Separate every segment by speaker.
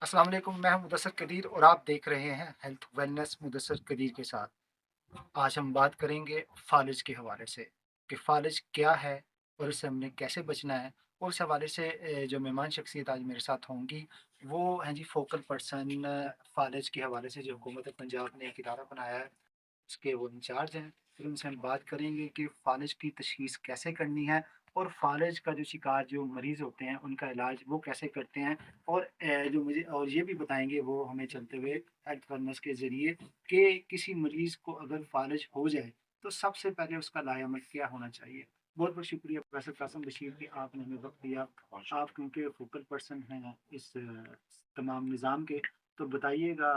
Speaker 1: अस्सलाम वालेकुम, मैं हूं मुदस्सर कदीर और आप देख रहे हैं हेल्थ वेलनेस मुदस्सर कदीर के साथ। आज हम बात करेंगे फ़ालिज के हवाले से कि फ़ालिज क्या है और इससे हमने कैसे बचना है। और इस हवाले से जो मेहमान शख्सियत आज मेरे साथ होंगी वो हैं जी फ़ोकल पर्सन फ़ालिज के हवाले से जो हुकूमत पंजाब ने एक इदारा बनाया है, उसके वो इंचार्ज हैं। फिर उनसे हम बात करेंगे कि फ़ालिज की तशख़ीस कैसे करनी है और फ़ालिज का जो शिकार जो मरीज़ होते हैं उनका इलाज वो कैसे करते हैं। और जो मुझे और ये भी बताएँगे वो हमें चलते हुए हेल्थ वेलनेस के ज़रिए कि किसी मरीज़ को अगर फ़ालिज हो जाए तो सबसे पहले उसका लाएअमल क्या होना चाहिए। बहुत-बहुत शुक्रिया प्रोफ़ेसर कासिम बशीर कि आपने हमें वक़्त दिया। आप क्योंकि फ़ोकल पर्सन हैं इस तमाम निज़ाम के, तो बताइएगा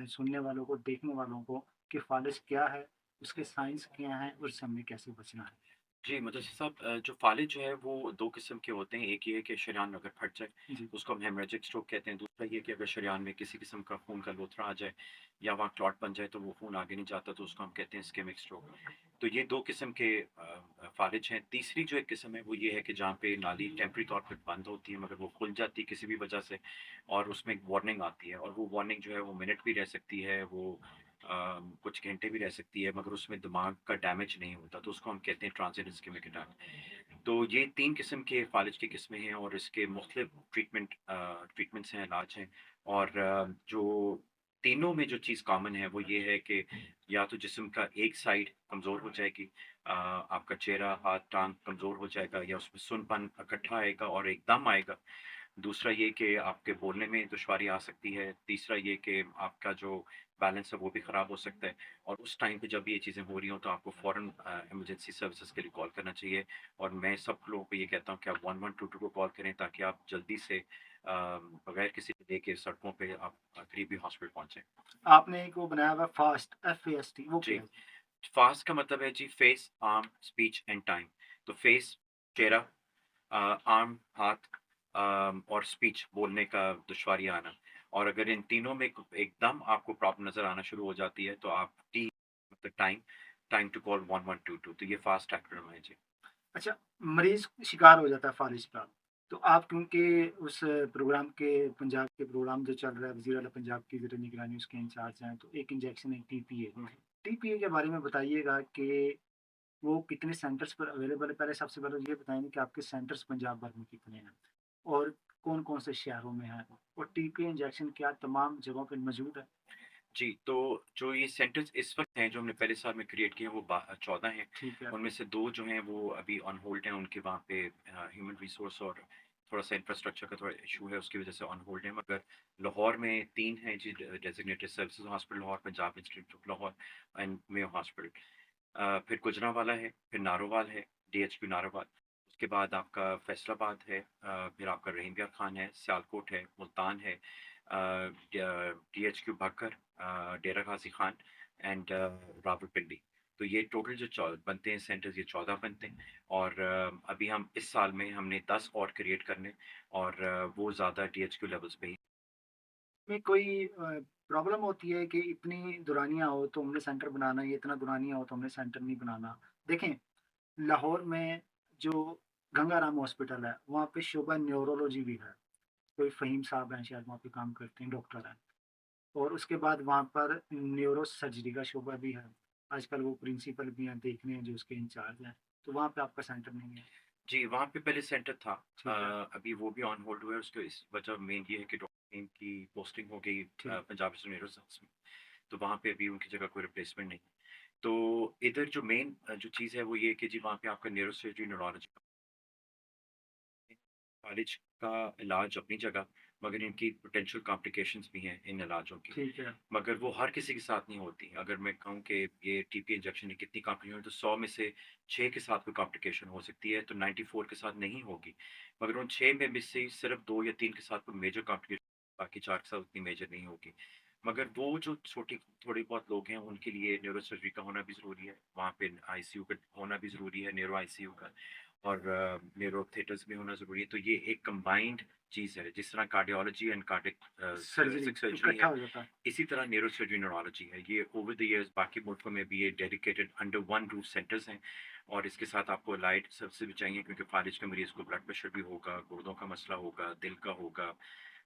Speaker 1: सुनने वालों को, देखने वालों को कि फ़ालिज क्या है, उसके साइंस क्या हैं और इससे हमें कैसे बचना है?
Speaker 2: जी, मुदस्सिर साहब जो फ़ालिज जो है वो 2 किस्म के होते हैं। एक ये है कि शरेआन अगर फट जाए,
Speaker 1: जी।
Speaker 2: उसको हम हेमरेजिक स्ट्रोक कहते हैं। दूसरा ये कि अगर शरेआन में किसी किस्म का खून का लोथड़ा आ जाए या वहाँ क्लॉट बन जाए तो वो खून आगे नहीं जाता तो उसको हम कहते हैं इस्केमिक स्ट्रोक। तो ये 2 किस्म के फ़ालिज हैं। तीसरी जो एक किस्म है वो ये है कि जहाँ पे नाली टेम्परेरी तौर पे बंद होती है मगर वो खुल जाती है किसी भी वजह से और उसमें एक वार्निंग आती है और वो वार्निंग जो है वो मिनट भी रह सकती है, वो कुछ घंटे भी रह सकती है मगर उसमें दिमाग का डैमेज नहीं होता, तो उसको हम कहते हैं ट्रांसिएंट इस्केमिक अटैक। तो ये 3 किस्म के फ़ालिज की किस्में हैं और इसके मुख्तलिफ ट्रीटमेंट्स हैं, इलाज हैं और जो तीनों में जो चीज़ कॉमन है वो ये है कि या तो जिस्म का एक साइड कमज़ोर हो जाएगी, आपका चेहरा, हाथ, टाँग कमज़ोर हो जाएगा या उसमें सुनपन इकट्ठा आएगा और एक दम आएगा। दूसरा ये कि आपके बोलने में दुश्वारी आ सकती है। तीसरा ये कि आपका जो बैलेंस है वो भी ख़राब हो सकता है और उस टाइम पे जब ये चीज़ें हो रही हों तो आपको फ़ौरन इमरजेंसी सर्विसेज़ के लिए कॉल करना चाहिए और मैं सब लोगों को ये कहता हूँ कि आप 1122 को कॉल करें ताकि आप जल्दी से बगैर किसी डिले के सड़कों पे आप करीबी हॉस्पिटल पहुँचे।
Speaker 1: आपने एक वो बनाया हुआ फ़ास्ट, FAST, वो
Speaker 2: जी,
Speaker 1: क्या है?
Speaker 2: फ़ास्ट का मतलब है जी face, arm, speech and time. तो फेस, चेहरा, आर्म, हाथ और स्पीच बोलने का दुश्वारी आना और अगर इन तीनों में एकदम आपको प्रॉब्लम नज़र आना शुरू हो जाती है तो आप टी मतलब टाइम टाइम टू कॉल 1122 तो ये फ़ास्ट एक्रोनिम है जी।
Speaker 1: अच्छा, मरीज़ शिकार हो जाता है फ़ालिज का, तो आप क्योंकि उस प्रोग्राम के पंजाब के प्रोग्राम जो चल रहा है, वज़ीर आला पंजाब की ज़ेर निगरानी उसके इंचार्ज हैं, तो एक इंजेक्शन है टीपीए।
Speaker 2: हुँ।
Speaker 1: टीपीए के बारे में बताइएगा कि वो कितने सेंटर्स पर अवेलेबल है? पहले सबसे पहले ये बताएँगे कि आपके सेंटर्स पंजाब भर में कितने हैं? और कौन-कौन से शहरों में हैं? और टीपीए इंजेक्शन क्या तमाम जगहों पे मौजूद है?
Speaker 2: जी, तो जो ये सेंटर्स इस वक़्त हैं, जो हमने पहले साल में क्रिएट किए हैं, वो 14 हैं।
Speaker 1: ठीक है।
Speaker 2: उनमें से 2 जो हैं, वो अभी ऑन होल्ड हैं, उनके वहाँ पे ह्यूमन रिसोर्स और थोड़ा-सा इंफ्रास्ट्रक्चर का थोड़ा इश्यू है, उसकी वजह से ऑन होल्ड है। मगर लाहौर में 3 हैं जी designated services hospital Lahore, Punjab institute of Lahore and Mayo hospital. फिर गुजरांवाला है, फिर नारोवाल है, डीएचक्यू नारोवाल। उसके बाद आपका फैसलाबाद है, फिर आपका रहीम यार खान है, सियालकोट है, मुल्तान है, DHQ Bhakkar, Dera Ghazi Khan and Rawalpindi. तो ये टोटल जो बनते हैं सेंटर्स ये 14 बनते हैं और अभी हम इस साल में हमने 10 और क्रिएट करने और वो ज़्यादा डीएचक्यू लेवल्स पे ही।
Speaker 1: में कोई प्रॉब्लम होती है कि इतनी दुरानियाँ हो तो हमने सेंटर बनाना, ये इतना दुरानियाँ हो तो हमने सेंटर नहीं बनाना। देखें, लाहौर में जो गंगाराम हॉस्पिटल है, वहाँ पे शोबा न्यूरोलॉजी भी है। कोई फ़हीम साहब हैं शायद वहाँ पे काम करते हैं, डॉक्टर हैं। और उसके बाद वहाँ पर न्यूरो सर्जरी का शोबा भी है। आजकल वो प्रिंसिपल भी हैं, देखने हैं जो उसके इंचार्ज हैं। तो वहाँ पे आपका सेंटर नहीं है।
Speaker 2: जी, वहाँ पे पहले सेंटर था।
Speaker 1: ठीक है,
Speaker 2: अभी वो भी ऑन होल्ड हुआ है, उसका इस वजह मेन ये है कि डॉक्टर की पोस्टिंग हो गई
Speaker 1: ठीक।
Speaker 2: पंजाब एस्ट्रो न्यूरोसाइंस में, तो वहाँ पे अभी उनकी जगह कोई रिप्लेसमेंट नहीं। तो इधर जो मेन जो चीज़ है वो ये है कि जी वहाँ पे आपका न्यूरोसर्जरी, न्यूरोलॉजी कॉलेज का इलाज अपनी जगह, मगर इनकी पोटेंशियल कॉम्प्लिकेशंस भी हैं इन इलाजों की।
Speaker 1: ठीक है।
Speaker 2: मगर वो हर किसी के साथ नहीं होती। अगर मैं कहूँ कि ये टीपी इंजेक्शन की कितनी कॉम्प्लिकेशन तो 100 में से 6 के साथ कोई कॉम्प्लिकेशन हो सकती है, तो 94 के साथ नहीं होगी। मगर उन 6 में से सिर्फ़ 2 या 3 के साथ कोई मेजर कॉम्प्लिकेशन, बाकी 4 के साथ उतनी मेजर नहीं होगी। मगर वो जो छोटी थोड़ी बहुत लोग हैं, उनके लिए न्यूरो सर्जरी का होना भी ज़रूरी है। वहाँ पे आईसीयू का होना भी ज़रूरी है, न्यूरो आईसीयू का और न्यूरो थिएटर्स भी होना ज़रूरी है। तो ये एक कंबाइंड चीज़ है, जिस तरह cardiology and cardiac
Speaker 1: surgery
Speaker 2: thoracic surgery
Speaker 1: इकट्ठा
Speaker 2: है,
Speaker 1: हो जाता है।
Speaker 2: इसी तरह न्यूरोसर्जरी न्यूरोलॉजी है। ये ओवर द इयर्स बाकी मुल्कों में भी ये dedicated under one roof centres हैं और इसके साथ आपको अलाइड सर्विसेज भी चाहिए क्योंकि फालिज के मरीज़ को ब्लड प्रेशर भी होगा, गुर्दों का मसला होगा, दिल का होगा,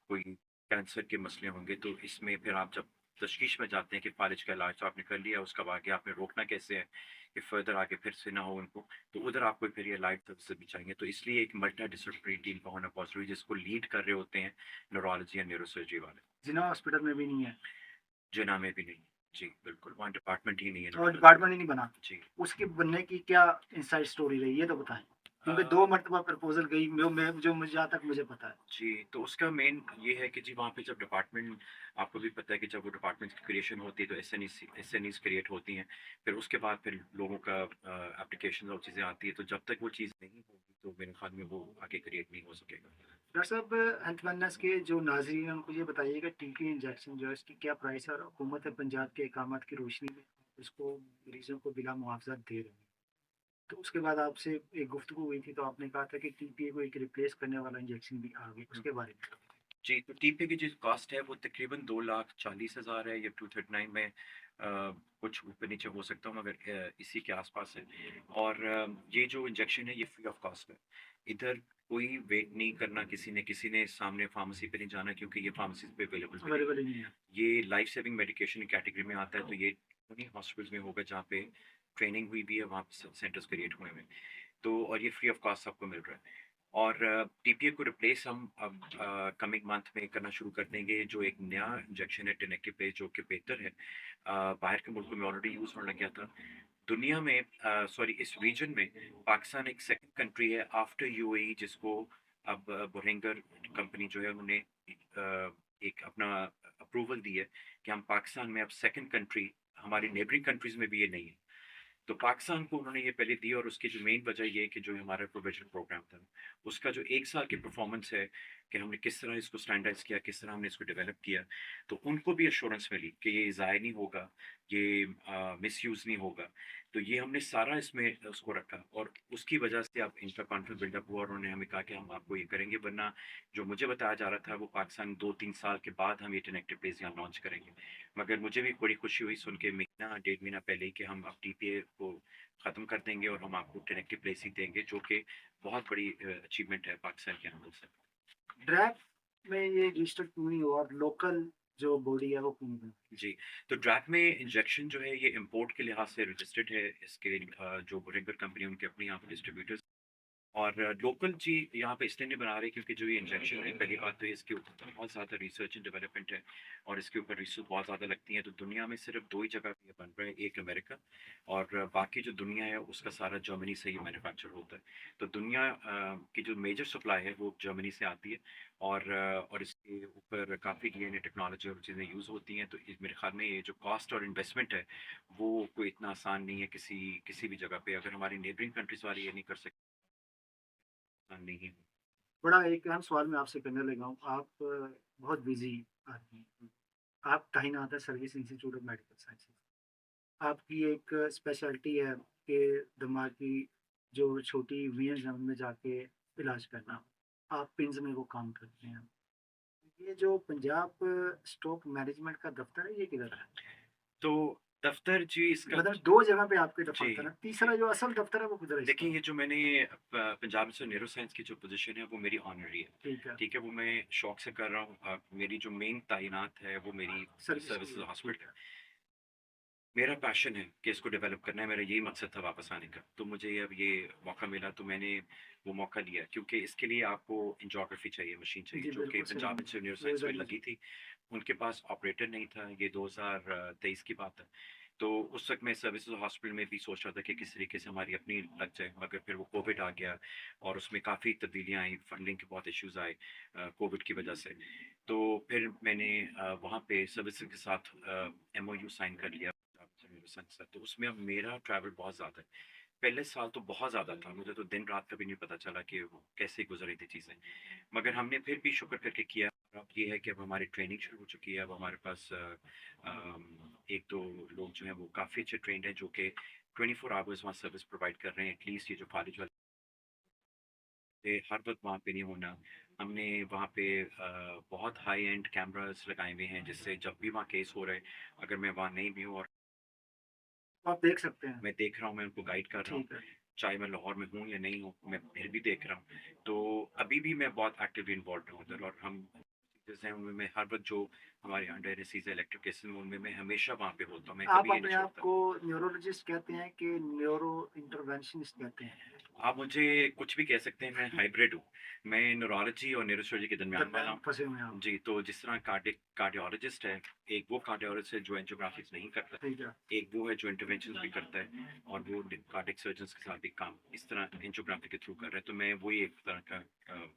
Speaker 2: कोई कैंसर के मसले होंगे, तो इसमें फिर आप जब तशखीश में जाते हैं कि फालिज का इलाज तो आपने कर लिया, उसका आगे आपने रोकना कैसे है कि फर्दर आगे फिर से ना हो उनको, तो उधर आपको फिर ये लाइट सर्विसेज भी चाहिए। तो इसलिए एक मल्टी डिसिप्लिनरी टीम का होना बहुत ज़रूरी है, जिसको लीड कर रहे होते हैं न्यूरोलॉजी या न्यूरोसर्जरी वाले।
Speaker 1: जिन्ना हॉस्पिटल में भी नहीं है।
Speaker 2: जिना में भी नहीं। जी, बिल्कुल, वहाँ डिपार्टमेंट ही नहीं है
Speaker 1: और
Speaker 2: न्यूरोलॉजी
Speaker 1: डिपार्टमेंट ही नहीं बना।
Speaker 2: जी।
Speaker 1: उसके बनने की क्या इनसाइड स्टोरी रही, ये तो बताएँ? क्योंकि 2
Speaker 2: अ
Speaker 1: मर्तबा प्रपोज़ल गई, जो मुझे जहाँ तक मुझे पता है।
Speaker 2: जी, तो उसका मेन ये है कि जी वहाँ पे जब डिपार्टमेंट, आपको भी पता है कि जब वो डिपार्टमेंट्स की क्रिएशन होती है तो एसएनईज़ क्रिएट होती हैं। फिर उसके बाद फिर लोगों का एप्लीकेशंस और चीज़ें आती हैं, तो जब तक वो चीज़ नहीं होगी तो मेरे ख़्याल में वो आगे क्रिएट नहीं हो सकेगा।
Speaker 1: डॉक्टर साहब, हेल्थ वेलनेस के जो नाज़रीन हैं उनको ये बताइएगा, टीटी इंजेक्शन जो है इसकी क्या प्राइस है, और हुकूमत पंजाब के इकामत की रोशनी में इसको मरीज़ों को बिला मुआवज़ा दे रहे हैं। तो उसके बाद आपसे एक गुफ्तगू हुई थी, तो आपने कहा था कि टीपीए को एक रिप्लेस करने वाला इंजेक्शन भी आ गया, उसके बारे में?
Speaker 2: जी, तो टीपे की जो कॉस्ट है वो तकरीबन 2,40,000 है या 239 में कुछ ऊपर-नीचे हो सकता हूँ, मगर इसी के आस-पास है। और ये जो इंजेक्शन है ये फ्री ऑफ कॉस्ट है। इधर कोई वेट नहीं करना, किसी ने सामने फार्मेसी पे नहीं जाना, क्योंकि ये फार्मेसीज़ पे अवेलेबल भी नहीं है।
Speaker 1: अवेलेबल ही नहीं है।
Speaker 2: ये लाइफ सेविंग मेडिकेशन कैटेगरी में आता है, तो ये उन्हीं हॉस्पिटल्स में होगा जहाँ पे ट्रेनिंग हुई भी है, वहाँ पे सेंटर्स क्रिएट हुए हैं। तो और ये फ्री ऑफ कॉस्ट आपको मिल रहा है। और टीपीए को रिप्लेस हम अब कमिंग मंथ में करना शुरू कर देंगे, जो एक नया इंजेक्शन है टेनेक्टिपेज, जो कि बेहतर है। बाहर के मुल्कों में ऑलरेडी यूज़ होने लग गया था। दुनिया में सॉरी इस रीजन में पाकिस्तान एक सेकंड कंट्री है आफ्टर यूएई, जिसको अब बोहरिंगर कंपनी जो है उन्होंने एक अपना अप्रूवल दी है कि हम पाकिस्तान में अब सेकंड कंट्री, हमारी नेबरिंग कंट्रीज़ में भी ये नहीं है। तो पाकिस्तान को उन्होंने ये पहले दी, और उसकी जो मेन वजह ये है कि जो हमारा प्रोविजन प्रोग्राम था, उसका जो 1 साल की परफॉर्मेंस है कि हमने किस तरह इसको स्टैंडर्डाइज़ किया, किस तरह हमने इसको डेवलप किया, तो उनको भी एश्योरेंस मिली कि ये ज़ाया नहीं होगा, ये मिसयूज़ नहीं होगा। तो ये हमने सारा इसमें उसको रखा, और उसकी वजह से अब इनका कॉन्फिडेंस बिल्डअप हुआ, और उन्होंने हमें कहा कि हम आपको ये करेंगे, वरना जो मुझे बताया जा रहा था वो पाकिस्तान 2-3 साल के बाद हम ये टेनेक्टिव प्लेस यहाँ लॉन्च करेंगे। मगर मुझे भी बड़ी खुशी हुई सुन के महीना, डेढ़ महीना पहले ही, कि हम अब टीपीए को ख़त्म कर देंगे और हम आपको टेनेक्टिव प्लेस ही देंगे, जो कि बहुत बड़ी अचीवमेंट है पाकिस्तान के अंदर से।
Speaker 1: ड्रैग में ये रजिस्टर क्यों नहीं हुआ, और लोकल जो बॉडी है वो क्यों नहीं बनी?
Speaker 2: जी, तो ड्रैग में इंजेक्शन जो है ये इम्पोर्ट के लिहाज से रजिस्टर्ड है। इसके जो बोरिंगर कंपनी है उनके अपने यहाँ पे डिस्ट्रीब्यूटर्स, और लोकल जी यहाँ पे इसलिए नहीं बना रहे क्योंकि जो ये इंजेक्शन है, पहली बात तो इसके ऊपर बहुत ज़्यादा रिसर्च एंड डेवलपमेंट है, और इसके ऊपर रिसर्च बहुत ज़्यादा लगती है। तो दुनिया में सिर्फ 2 ही जगह पे ये बन रहा है, एक अमेरिका, और बाकी जो दुनिया है उसका सारा जर्मनी से ही मैन्युफैक्चर होता है। तो दुनिया की जो मेजर सप्लाई है वो जर्मनी से आती है, और इसके ऊपर काफ़ी डीएनए टेक्नोलॉजी और चीज़ें यूज़ होती हैं। तो मेरे ख्याल में ये जो कॉस्ट और इन्वेस्टमेंट है वो कोई इतना आसान नहीं है किसी किसी भी जगह पे, अगर हमारी नेबरिंग कंट्रीज़ वाले ये नहीं कर सकते, आसान नहीं है।
Speaker 1: बड़ा एक अहम सवाल मैं आपसे करने लगा हूँ। आप बहुत बिज़ी आदमी हैं। आप तैनात हैं service institute of medical sciences. आपकी एक स्पेशलिटी है कि दिमाग की जो छोटी वेन्स हैं उनमें जाके इलाज करना। आप पिंस में वो काम करते हैं। ये जो पंजाब स्ट्रोक मैनेजमेंट का दफ्तर है, ये किधर है?
Speaker 2: तो दफ्तर जी इसका,
Speaker 1: मतलब 2 जगह पे आपके
Speaker 2: जी,
Speaker 1: दफ़ातर हैं।
Speaker 2: जी।
Speaker 1: तीसरा जो असल दफ्तर है वो किधर है
Speaker 2: देखिए,
Speaker 1: इसका?
Speaker 2: ये जो मैंने पंजाब से न्यूरो साइंस की जो पोज़ीशन है वो मेरी ऑनरी है।
Speaker 1: ठीक है।
Speaker 2: ठीक है, वो मैं शौक से कर रहा हूँ। मेरी जो मेन तैनात है वो मेरी
Speaker 1: सर्विस की
Speaker 2: सर्विसेज़
Speaker 1: है, ठीक
Speaker 2: हॉस्पिटल है।
Speaker 1: है।
Speaker 2: मेरा पैशन है कि इसको डेवलप करना है, मेरा यही मकसद था वापस आने का। तो मुझे अब ये मौका मिला, तो मैंने वो मौका लिया, क्योंकि इसके लिए आपको एंजियोग्राफी चाहिए, मशीन चाहिए,
Speaker 1: जी,
Speaker 2: जो कि
Speaker 1: बिल्कुल सही
Speaker 2: पंजाब
Speaker 1: है।
Speaker 2: इंस्टीट्यूट ऑफ न्यूरो
Speaker 1: वो
Speaker 2: साइंस
Speaker 1: इधर
Speaker 2: में लगी
Speaker 1: मौजूद
Speaker 2: थी। उनके पास ऑपरेटर नहीं था, ये 2023 की बात है। तो उस वक़्त मैं सर्विसेज़ हॉस्पिटल में भी सोच रहा था कि किस तरीके से हमारी अपनी लग जाए, मगर फिर वो कोविड आ गया, और उसमें काफ़ी तब्दीलियाँ आई, फंडिंग के बहुत इश्यूज़ आए कोविड की वजह से। तो फिर मैंने वहाँ पे सर्विसेज़ के साथ एमओयू साइन कर लिया न्यूरो साइंस से। तो उसमें अब मेरा ट्रैवल बहुत ज़्यादा है। पहले साल तो बहुत ज़्यादा था, मुझे तो दिन-रात का भी नहीं पता चला कि वो कैसे गुज़र रही थी चीज़ें। मगर हमने फिर भी शुक्र करके किया। अब ये है कि अब हमारी ट्रेनिंग शुरू हो चुकी है। अब हमारे पास 1-2 लोग जो हैं वो काफ़ी अच्छे ट्रेन्ड हैं, जो कि 24 आवर्स वहाँ सर्विस प्रोवाइड कर रहे हैं। एटलीस्ट ये जो फालिज वाले हर वक़्त वहाँ पे नहीं होना। हमने वहाँ पे बहुत हाई एंड कैमरास लगाए हुए हैं, जिससे जब भी वहाँ केस हो रहा है, अगर मैं वहाँ नहीं भी हूँ और
Speaker 1: है। आप देख सकते हैं।
Speaker 2: मैं देख रहा हूँ, मैं उनको गाइड कर रहा हूँ,
Speaker 1: ठीक है।
Speaker 2: चाहे मैं लाहौर में हूँ या नहीं हूँ, मैं फिर भी देख रहा हूँ। तो अभी भी मैं बहुत एक्टिवली इन्वॉल्व हूँ उधर, और हम जैसे उनमें मैं हर वक़्त जो हमारे अंडर एनेस्थीसिया इलेक्ट्रिक केसेज़ में उनमें मैं हमेशा वहाँ पे होता हूँ, मैं
Speaker 1: आप
Speaker 2: कभी ये नहीं
Speaker 1: अपने आप
Speaker 2: छोड़ता।
Speaker 1: को न्यूरोलॉजिस्ट कहते हैं कि न्यूरो इंटरवेंशनिस्ट कहते हैं?
Speaker 2: आप मुझे कुछ भी कह सकते हैं, मैं हाइब्रिड हूँ। मैं न्यूरोलॉजी और न्यूरोसर्जरी के दरमियान वाला
Speaker 1: दरमियान
Speaker 2: हूँ।
Speaker 1: फँसे हुए हैं आप।
Speaker 2: जी, तो जिस तरह कार्डियोलॉजिस्ट है, एक वो कार्डियोलॉजिस्ट है जो एंजियोग्राफीज़ नहीं करता,
Speaker 1: ठीक है।
Speaker 2: एक वो है जो इंटरवेंशंस भी करता है और वो कार्डियक सर्जन्स के साथ भी काम इस तरह एंजियोग्राफी के थ्रू कर रहा है। तो मैं वही एक तरह का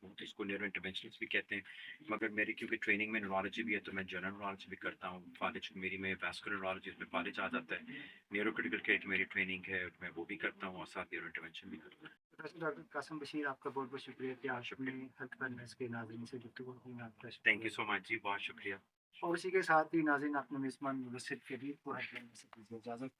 Speaker 2: हूँ, इसको न्यूरो इंटरवेंशनिस्ट भी कहते हैं। मगर मेरी क्योंकि ट्रेनिंग में न्यूरोलॉजी भी है, तो मैं जनरल न्यूरोलॉजी भी करता हूँ। फालिज मेरी में वैस्कुलर न्यूरोलॉजी इसमें फालिज आ जाता है। न्यूरो क्रिटिकल केयर की मेरी ट्रेनिंग है, मैं वो भी करता हूँ और साथ न्यूरो इंटरवेंशन भी करता हूँ।
Speaker 1: डॉक्टर कासिम बशीर, आपका बहुत-बहुत शुक्रिया कि आपने
Speaker 2: शुक्रिया।
Speaker 1: हेल्थ वेलनेस के नाज़रीन से गुफ्तगू की। मैं आपका
Speaker 2: थैंक यू
Speaker 1: शुक्रिया
Speaker 2: सो
Speaker 1: अदा
Speaker 2: मच
Speaker 1: करता
Speaker 2: जी,
Speaker 1: हूँ।
Speaker 2: बहुत शुक्रिया।
Speaker 1: और इसी के साथ ही नाज़रीन, अपने मेज़बान मुबश्शिर के भी पूरा कहने से दीजिए इजाज़त।